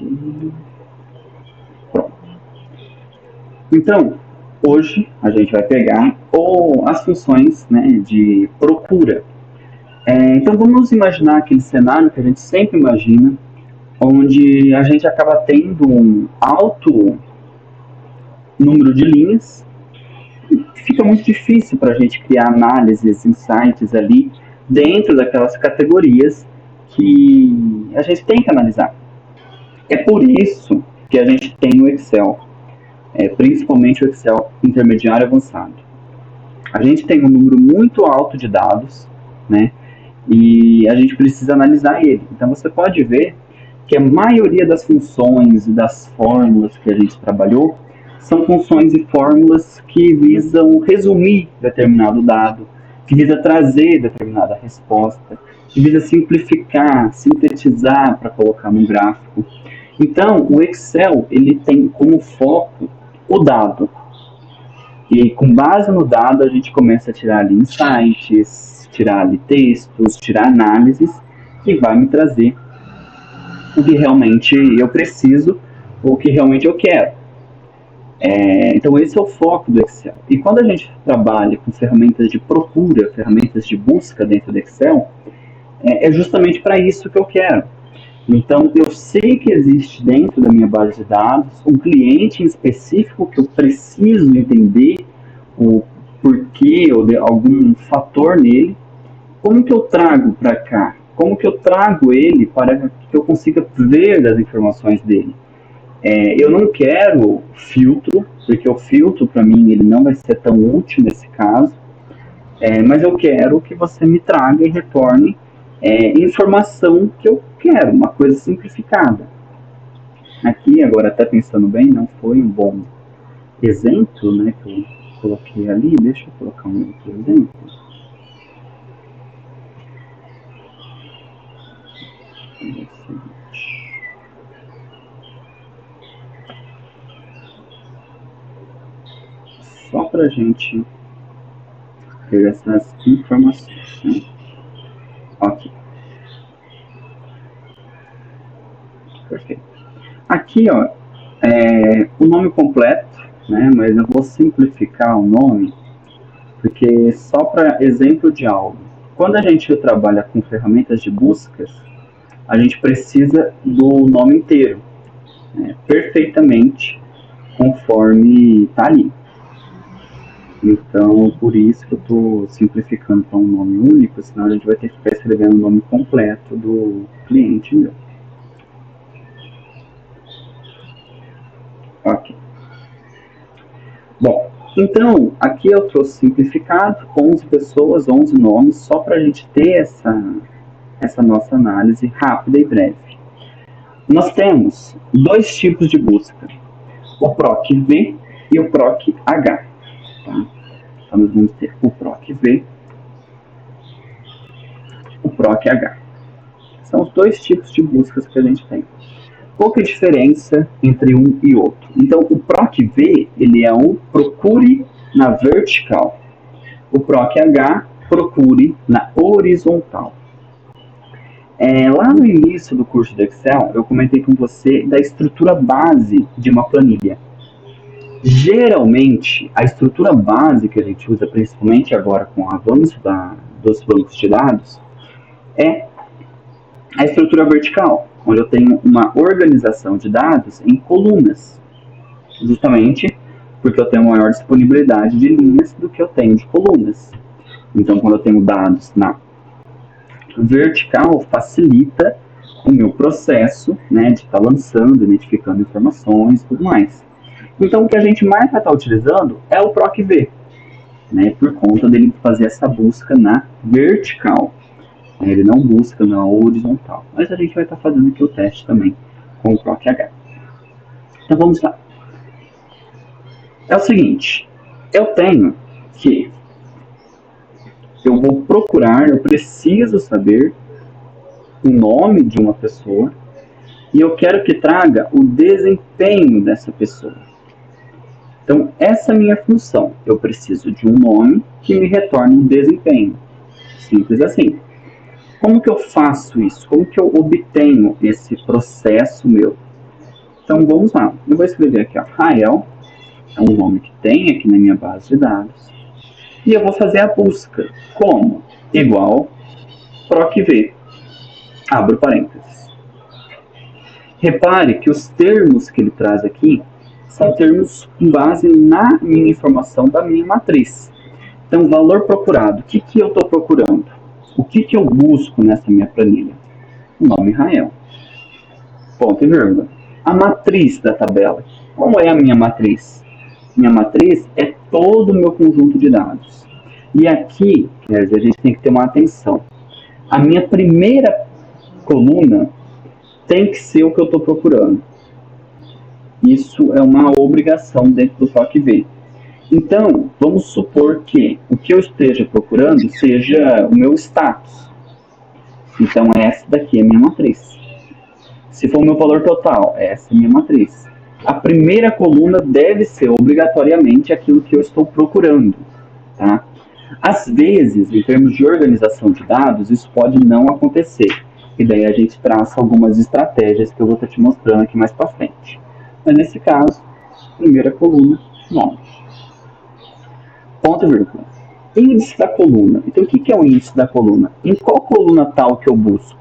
aqui. Pronto. Então, hoje a gente vai pegar as funções, né, de procura. Então vamos imaginar aquele cenário que a gente sempre imagina, onde a gente acaba tendo um alto número de linhas. Fica muito difícil para a gente criar análises, insights ali dentro daquelas categorias que a gente tem que analisar. É por isso que a gente tem o Excel, principalmente o Excel intermediário avançado. A gente tem um número muito alto de dados, né? E a gente precisa analisar ele. Então você pode ver que a maioria das funções e das fórmulas que a gente trabalhou são funções e fórmulas que visam resumir determinado dado, que visa trazer determinada resposta, que visa simplificar, sintetizar para colocar no gráfico. Então, o Excel ele tem como foco o dado. E com base no dado, a gente começa a tirar ali insights, tirar ali textos, tirar análises, que vai me trazer o que realmente eu preciso, o que realmente eu quero. Então esse é o foco do Excel. E quando a gente trabalha com ferramentas de procura, ferramentas de busca dentro do Excel, é justamente para isso que eu quero. Então eu sei que existe dentro da minha base de dados um cliente em específico que eu preciso entender o porquê ou de algum fator nele. Como que eu trago para cá? Como que eu trago ele para que eu consiga ver as informações dele? Eu não quero filtro, porque o filtro para mim ele não vai ser tão útil nesse caso, mas eu quero que você me traga e retorne informação que eu quero, uma coisa simplificada. Aqui, agora até pensando bem, não foi um bom exemplo, né, que eu coloquei ali. Deixa eu colocar um outro exemplo. Só para a gente ter essas informações, né? Ok. Perfeito. Aqui, ó, o nome completo, né? Mas eu vou simplificar o nome, porque só para exemplo de algo. Quando a gente trabalha com ferramentas de buscas, a gente precisa do nome inteiro, né? Perfeitamente conforme está ali. Então, por isso que eu estou simplificando para um nome único, senão a gente vai ter que ficar escrevendo o nome completo do cliente meu. Ok. Bom, então, aqui eu trouxe simplificado, 11 pessoas, 11 nomes, só para a gente ter essa nossa análise rápida e breve. Nós temos dois tipos de busca, o PROC-V e o PROC-H. Tá? Então, nós vamos ter o PROC-V, o PROC-H. São os dois tipos de buscas que a gente tem. Qual que é a diferença entre um e outro? Então, o PROC-V, ele é um procure na vertical. O PROC-H, procure na horizontal. Lá no início do curso do Excel, eu comentei com você da estrutura base de uma planilha. Geralmente, a estrutura base que a gente usa, principalmente agora com o avanço dos bancos de dados, é a estrutura vertical, onde eu tenho uma organização de dados em colunas, justamente porque eu tenho maior disponibilidade de linhas do que eu tenho de colunas. Então, quando eu tenho dados na vertical, facilita o meu processo, né, de estar lançando, identificando informações e tudo mais. Então, o que a gente mais vai estar utilizando é o PROC-V, né, por conta dele fazer essa busca na vertical. Ele não busca na horizontal. Mas a gente vai estar fazendo aqui o teste também com o PROC-H. Então vamos lá. É o seguinte, eu tenho que eu vou procurar, eu preciso saber o nome de uma pessoa e eu quero que traga o desempenho dessa pessoa. Então essa é a minha função. Eu preciso de um nome que me retorne um desempenho. Simples assim. Como que eu faço isso? Como que eu obtenho esse processo meu? Então vamos lá, eu vou escrever aqui, ó, Rael, é um nome que tem aqui na minha base de dados, e eu vou fazer a busca como igual procv, abro parênteses. Repare que os termos que ele traz aqui são termos com base na minha informação da minha matriz. Então, valor procurado, o que eu estou procurando? O que eu busco nessa minha planilha? O nome Rael. Ponto e vírgula. A matriz da tabela. Como é a minha matriz? Minha matriz é todo o meu conjunto de dados. E aqui, quer dizer, a gente tem que ter uma atenção. A minha primeira coluna tem que ser o que eu estou procurando. Isso é uma obrigação dentro do procv. Então, vamos supor que o que eu esteja procurando seja o meu status. Então, essa daqui é a minha matriz. Se for o meu valor total, essa é a minha matriz. A primeira coluna deve ser obrigatoriamente aquilo que eu estou procurando. Tá? Às vezes, em termos de organização de dados, isso pode não acontecer. E daí a gente traça algumas estratégias que eu vou estar te mostrando aqui mais para frente. Mas nesse caso, primeira coluna, nome. Ponto e vírgula. Índice da coluna. Então, o que é o índice da coluna? Em qual coluna tal que eu busco?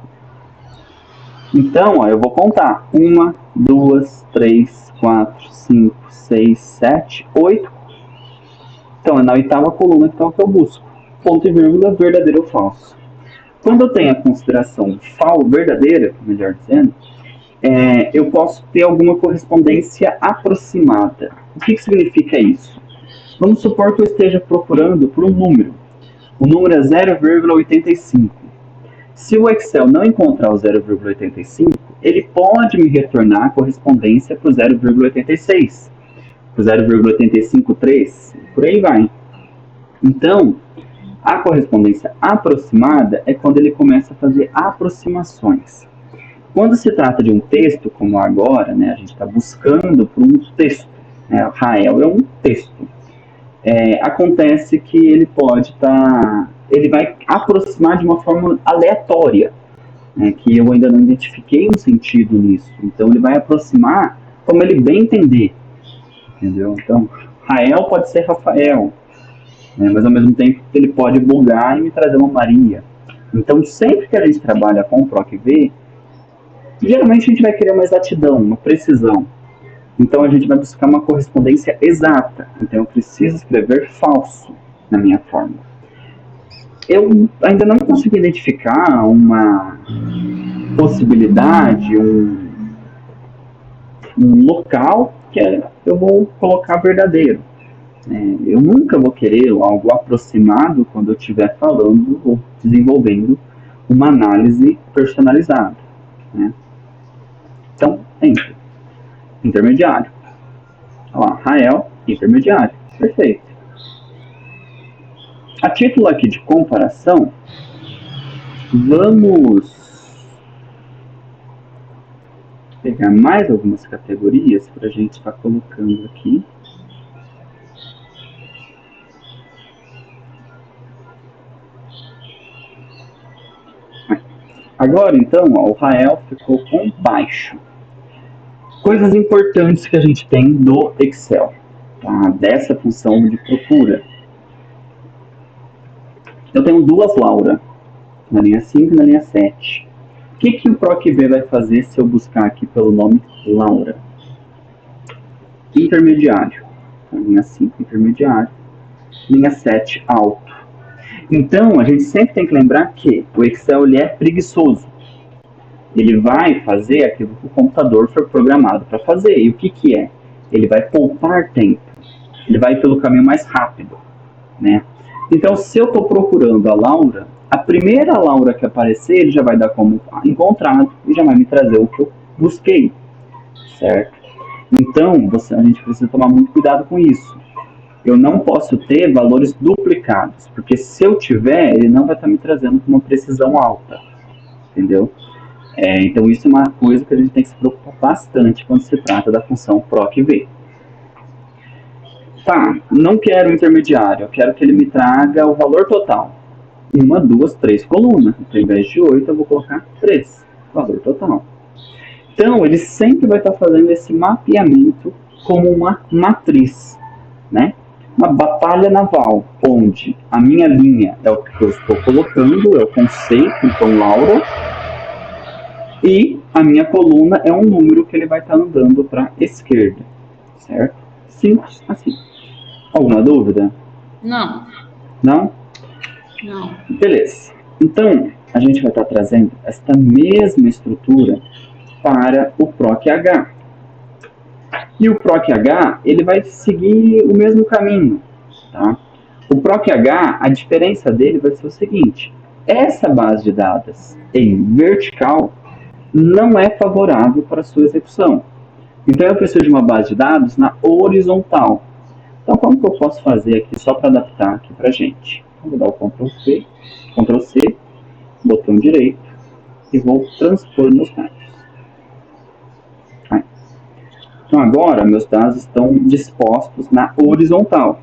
Então, ó, eu vou contar. 1, 2, 3, 4, 5, 6, 7, 8. Então, é na oitava coluna que eu busco. Ponto e vírgula, verdadeiro ou falso. Quando eu tenho a consideração verdadeira, melhor dizendo, eu posso ter alguma correspondência aproximada. O que significa isso? Vamos supor que eu esteja procurando por um número. O número é 0,85. Se o Excel não encontrar o 0,85, ele pode me retornar a correspondência para o 0,86, para o 0,853, por aí vai. Então, a correspondência aproximada é quando ele começa a fazer aproximações. Quando se trata de um texto, como agora, né, a gente está buscando por um texto, né, Rael é um texto. Acontece que ele pode ele vai aproximar de uma forma aleatória, né, que eu ainda não identifiquei um sentido nisso. Então ele vai aproximar como ele bem entender, entendeu? Então, Rael pode ser Rafael, né, mas ao mesmo tempo ele pode bugar e me trazer uma Maria. Então sempre que a gente trabalha com o procv, geralmente a gente vai querer uma exatidão, uma precisão. Então a gente vai buscar uma correspondência exata. Então eu preciso escrever falso na minha fórmula. Eu ainda não consegui identificar uma possibilidade, um local que eu vou colocar verdadeiro. Eu nunca vou querer algo aproximado quando eu estiver falando ou desenvolvendo uma análise personalizada, né? Então, intermediário. Olha lá, Rael, intermediário. Perfeito. A título aqui de comparação, vamos pegar mais algumas categorias para a gente estar colocando aqui. Agora, então, ó, o Rael ficou com baixo. Coisas importantes que a gente tem do Excel, tá? Dessa função de procura. Eu tenho duas Laura, na linha 5 e na linha 7. O que o procv vai fazer se eu buscar aqui pelo nome Laura? Intermediário. Na linha 5, intermediário. Linha 7, alto. Então, a gente sempre tem que lembrar que o Excel ele é preguiçoso. Ele vai fazer aquilo que o computador foi programado para fazer. E o que é? Ele vai poupar tempo. Ele vai pelo caminho mais rápido, né? Então, se eu estou procurando a Laura, a primeira Laura que aparecer, ele já vai dar como encontrado e já vai me trazer o que eu busquei, certo? Então, a gente precisa tomar muito cuidado com isso. Eu não posso ter valores duplicados, porque se eu tiver, ele não vai estar me trazendo com uma precisão alta, entendeu? Então isso é uma coisa que a gente tem que se preocupar bastante quando se trata da função procv. Tá, não quero intermediário, eu quero que ele me traga o valor total. 1, 2, 3 colunas. Então, ao invés de 8, eu vou colocar 3, valor total. Então, ele sempre vai estar fazendo esse mapeamento como uma matriz, né? Uma batalha naval, onde a minha linha é o que eu estou colocando, é o conceito, então Laura, e a minha coluna é um número que ele vai estar andando para a esquerda, certo? Simples assim. Alguma dúvida? Não. Não? Não. Beleza. Então, a gente vai estar trazendo esta mesma estrutura para o PROC-H. E o PROC-H, ele vai seguir o mesmo caminho, tá? O PROC-H, a diferença dele vai ser o seguinte: essa base de dados em vertical não é favorável para a sua execução. Então, eu preciso de uma base de dados na horizontal. Então, como que eu posso fazer aqui, só para adaptar aqui para a gente? Vou dar o Ctrl C, botão direito, e vou transpor meus dados. Então, agora, meus dados estão dispostos na horizontal.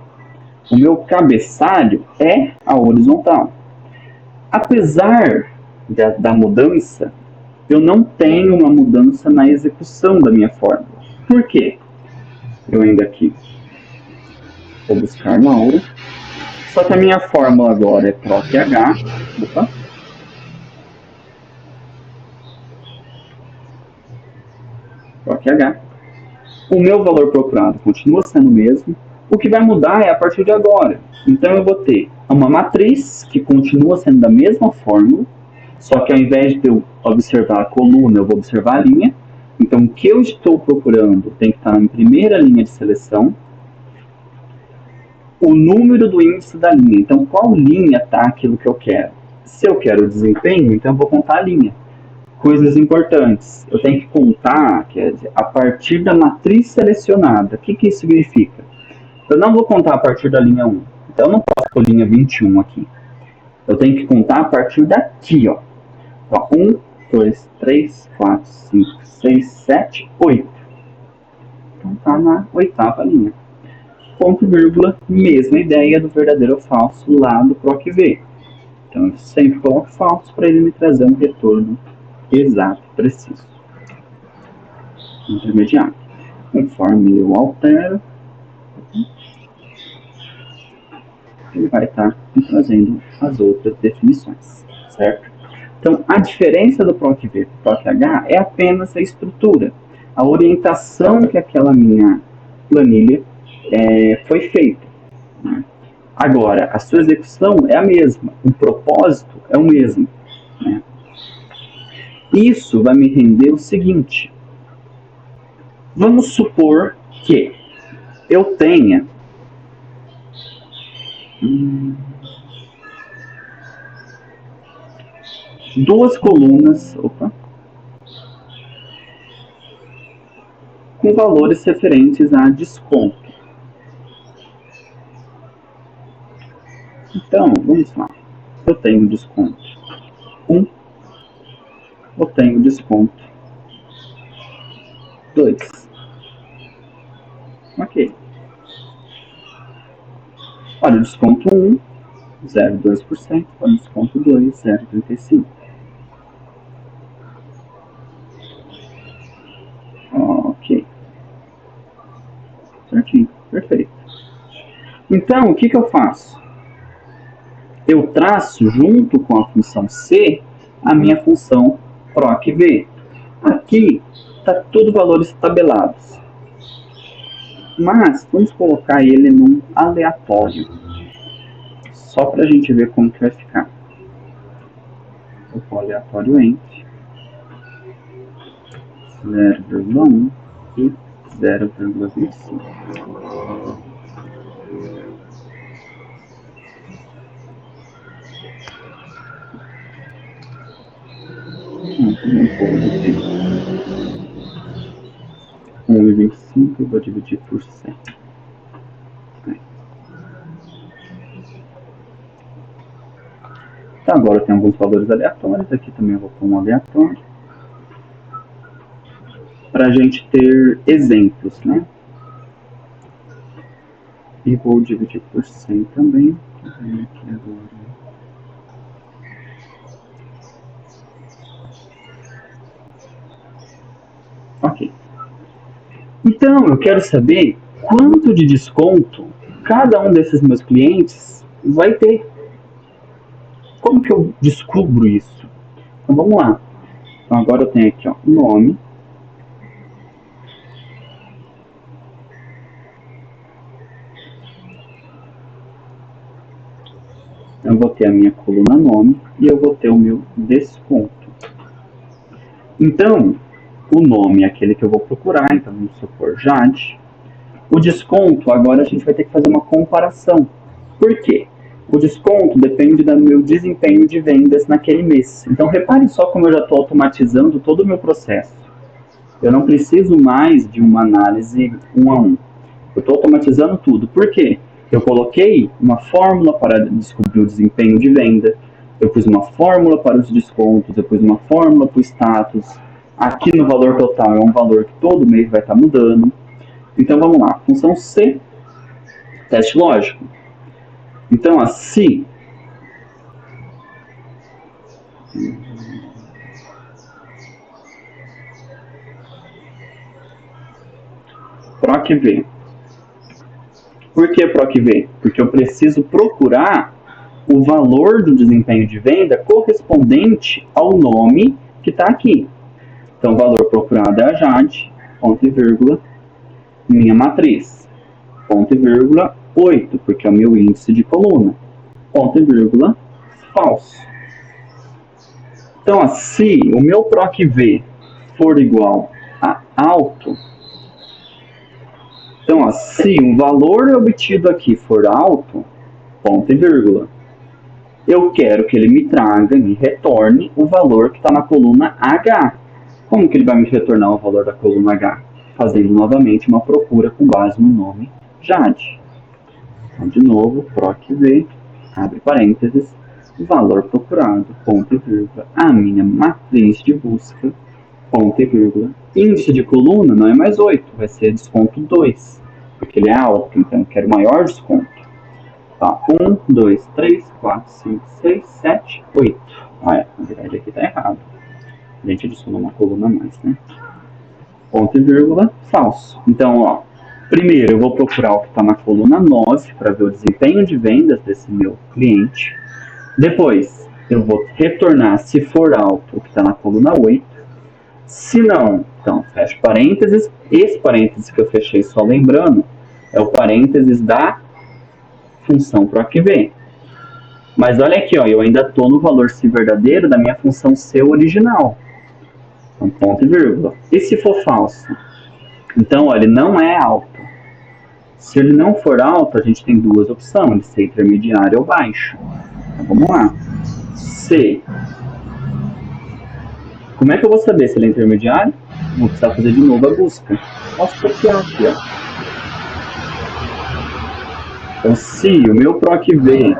O meu cabeçalho é a horizontal. Apesar da mudança, eu não tenho uma mudança na execução da minha fórmula. Por quê? Eu ainda aqui vou buscar Laura. Só que a minha fórmula agora é PROC-H. Opa. PROC-H. O meu valor procurado continua sendo o mesmo. O que vai mudar é a partir de agora. Então eu vou ter uma matriz que continua sendo da mesma fórmula, só que ao invés de eu observar a coluna, eu vou observar a linha. Então o que eu estou procurando tem que estar na primeira linha de seleção. O número do índice da linha. Então qual linha está aquilo que eu quero? Se eu quero o desempenho, então eu vou contar a linha. Coisas importantes. Eu tenho que contar, quer dizer, a partir da matriz selecionada. O que isso significa? Eu não vou contar a partir da linha 1. Então eu não posso pôr linha 21 aqui. Eu tenho que contar a partir daqui, ó. Ó, 1, 2, 3, 4, 5, 6, 7, 8. Então tá na oitava linha. Ponto, vírgula, mesma ideia do verdadeiro ou falso lá do PROC-V. Então eu sempre coloco falso para ele me trazer um retorno exato, preciso. Intermediário. Conforme eu altero, ele vai estar me trazendo as outras definições, certo? Então, a diferença do PROC-V para o PROC-H é apenas a estrutura, a orientação que aquela minha planilha foi feita. Né? Agora, a sua execução é a mesma, o propósito é o mesmo. Né? Isso vai me render o seguinte: vamos supor que eu tenha duas colunas com valores referentes a desconto. Então, vamos lá. Eu tenho desconto 1, eu tenho desconto 2. Ok. Olha, o desconto 1, 0,2%, para o desconto 2, 0,35%. Ok. Certinho, perfeito. Então, o que eu faço? Eu traço junto com a função C a minha função PROC-V. Aqui está tudo valores tabelados. Mas vamos colocar ele num aleatório. Só para a gente ver como que vai ficar. Eu vou aleatório entre 0,1 e 0,25. Um pouco de 1,25 eu vou dividir por 100. Então agora tem alguns valores aleatórios, aqui também eu vou pôr um aleatório. Para a gente ter exemplos, né? E vou dividir por 100 também. Aqui agora. Então, eu quero saber quanto de desconto cada um desses meus clientes vai ter. Como que eu descubro isso? Então, vamos lá. Então, agora eu tenho aqui, ó, nome. Eu vou ter a minha coluna nome e eu vou ter o meu desconto. Então, o nome é aquele que eu vou procurar, então vamos supor Jade. O desconto, agora a gente vai ter que fazer uma comparação. Por quê? O desconto depende do meu desempenho de vendas naquele mês. Então, repare só como eu já estou automatizando todo o meu processo. Eu não preciso mais de uma análise 1 a 1. Eu estou automatizando tudo. Por quê? Eu coloquei uma fórmula para descobrir o desempenho de venda, eu pus uma fórmula para os descontos, eu pus uma fórmula para o status. Aqui no valor total é um valor que todo mês vai estar mudando. Então vamos lá, função C, teste lógico. Então a se PROC-V. Por que PROC-V? Porque eu preciso procurar o valor do desempenho de venda correspondente ao nome que está aqui. Então, o valor procurado é a Jade, ponto e vírgula, minha matriz, ponto e vírgula, 8, porque é o meu índice de coluna, ponto e vírgula, falso. Então, se o meu PROC-V for igual a alto, então, se um valor obtido aqui for alto, ponto e vírgula, eu quero que ele me traga, me retorne o valor que está na coluna H. Como que ele vai me retornar o valor da coluna H? Fazendo novamente uma procura com base no nome Jade. Então, de novo, PROC-V, abre parênteses, valor procurado, ponto e vírgula, a minha matriz de busca, ponto e vírgula. Índice de coluna não é mais 8, vai ser desconto 2, porque ele é alto, então eu quero maior desconto. Tá, 1, 2, 3, 4, 5, 6, 7, 8. Olha, na verdade aqui tá errado. A gente adicionou uma coluna a mais, né? Ponto e vírgula, falso. Então, ó, primeiro eu vou procurar o que está na coluna 9 para ver o desempenho de vendas desse meu cliente. Depois, eu vou retornar, se for alto, o que está na coluna 8. Se não, então, fecho parênteses. Esse parênteses que eu fechei, só lembrando, é o parênteses da função PROC-V. Mas olha aqui, ó, eu ainda estou no valor se verdadeiro da minha função C original. Então, ponto e vírgula. E se for falso? Então, ó, ele não é alto. Se ele não for alto, a gente tem duas opções, ele ser intermediário ou baixo. Então, vamos lá. C. Como é que eu vou saber se ele é intermediário? Vou precisar fazer de novo a busca. Posso copiar aqui, ó. Então, se o meu PROC-V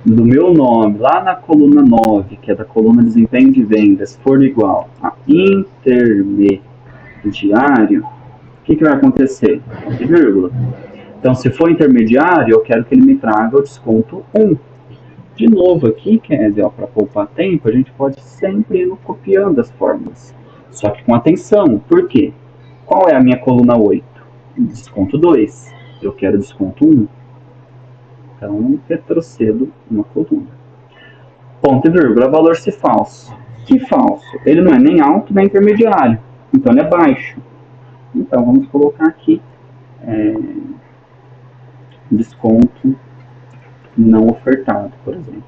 do meu nome, lá na coluna 9, que é da coluna desempenho de vendas, for igual a intermediário, o que vai acontecer? Vírgula. Então, se for intermediário, eu quero que ele me traga o desconto 1. De novo aqui, para poupar tempo, a gente pode sempre ir copiando as fórmulas. Só que com atenção, por quê? Qual é a minha coluna 8? Desconto 2. Eu quero desconto 1. Então, retrocedo uma coluna. Ponto e vírgula, valor se falso. Que falso? Ele não é nem alto nem intermediário. Então, ele é baixo. Então, vamos colocar aqui desconto não ofertado, por exemplo.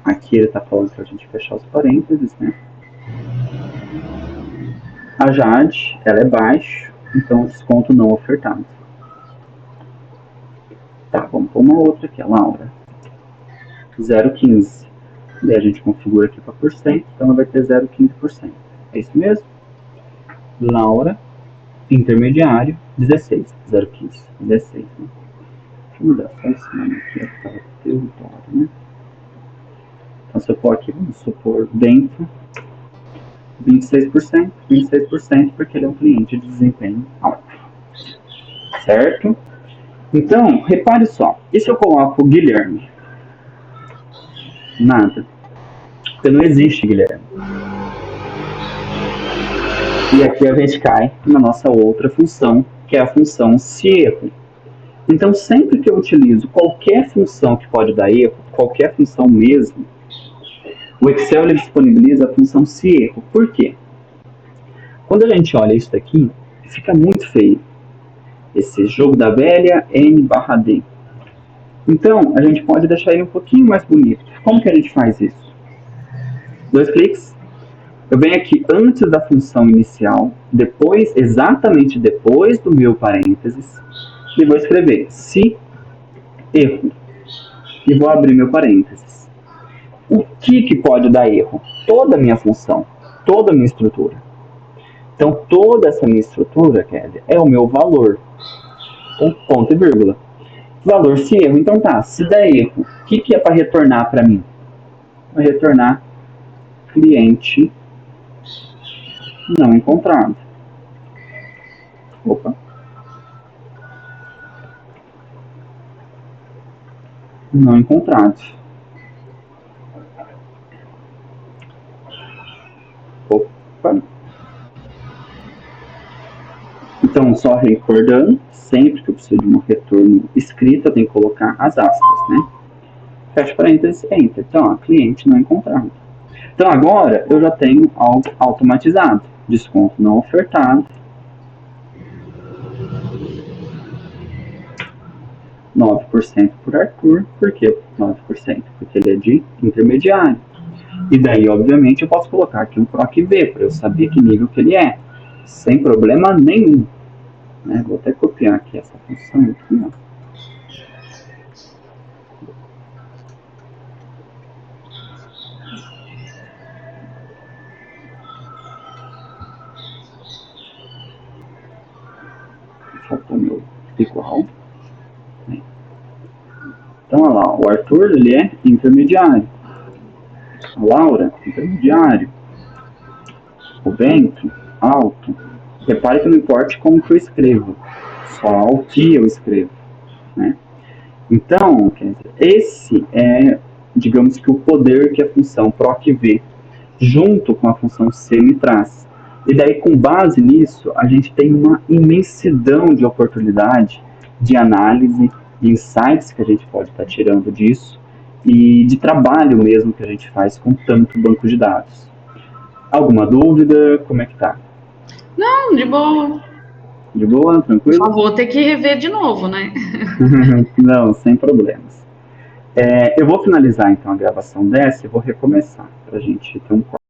Aqui ele está falando para a gente fechar os parênteses, né? A Jade, ela é baixo, então desconto não ofertado. Tá, vamos pôr uma outra aqui, a Laura. 0,15. Daí a gente configura aqui para %, então ela vai ter 0,15%. É isso mesmo? Laura, intermediário, 16. 0,15. 16, né? Deixa eu mudar só esse nome aqui, que estava território, né? Então, se eu pôr aqui, vamos supor, dentro, 26%, 26%, porque ele é um cliente de desempenho alto. Certo? Então, repare só, e se eu coloco o Guilherme? Nada. Você não existe, Guilherme. E aqui a gente cai na nossa outra função, que é a função se erro. Então, sempre que eu utilizo qualquer função que pode dar erro, qualquer função mesmo, o Excel ele disponibiliza a função se erro. Por quê? Quando a gente olha isso daqui, fica muito feio. Esse jogo da velha n/d. Então, a gente pode deixar ele um pouquinho mais bonito. Como que a gente faz isso? 2 cliques. Eu venho aqui antes da função inicial, exatamente depois do meu parênteses, e vou escrever se erro. E vou abrir meu parênteses. O que pode dar erro? Toda a minha função, toda a minha estrutura. Então, toda essa minha estrutura, Kelly, é o meu valor. Ponto e vírgula. Valor se erro. Então tá, se der erro, o que é para retornar para mim? Vai retornar cliente não encontrado. Opa. Não encontrado. Opa. Então, só recordando, sempre que eu preciso de um retorno escrito, eu tenho que colocar as aspas, né? Fecha parênteses, enter. Então, ó, cliente não encontrado. Então, agora eu já tenho algo automatizado. Desconto não ofertado. 9% por Arthur. Por que 9%? Porque ele é de intermediário. E daí, obviamente, eu posso colocar aqui um PROC V, para eu saber que nível que ele é. Sem problema nenhum. Né? Vou até copiar aqui essa função. Aqui, ó. Faltou meu igual. Então, olha lá, o Arthur ele é intermediário. A Laura, intermediário. O Bento, alto. Repare que não importa como que eu escrevo, só o que eu escrevo. Né? Então, esse é, digamos que o poder que a função PROC-V, junto com a função C, me traz. E daí, com base nisso, a gente tem uma imensidão de oportunidade de análise, de insights que a gente pode estar tirando disso, e de trabalho mesmo que a gente faz com tanto banco de dados. Alguma dúvida? Como é que tá? Não, de boa. De boa? Tranquilo? Só vou ter que rever de novo, né? Não, sem problemas. Eu vou finalizar então a gravação dessa e vou recomeçar, para a gente ter um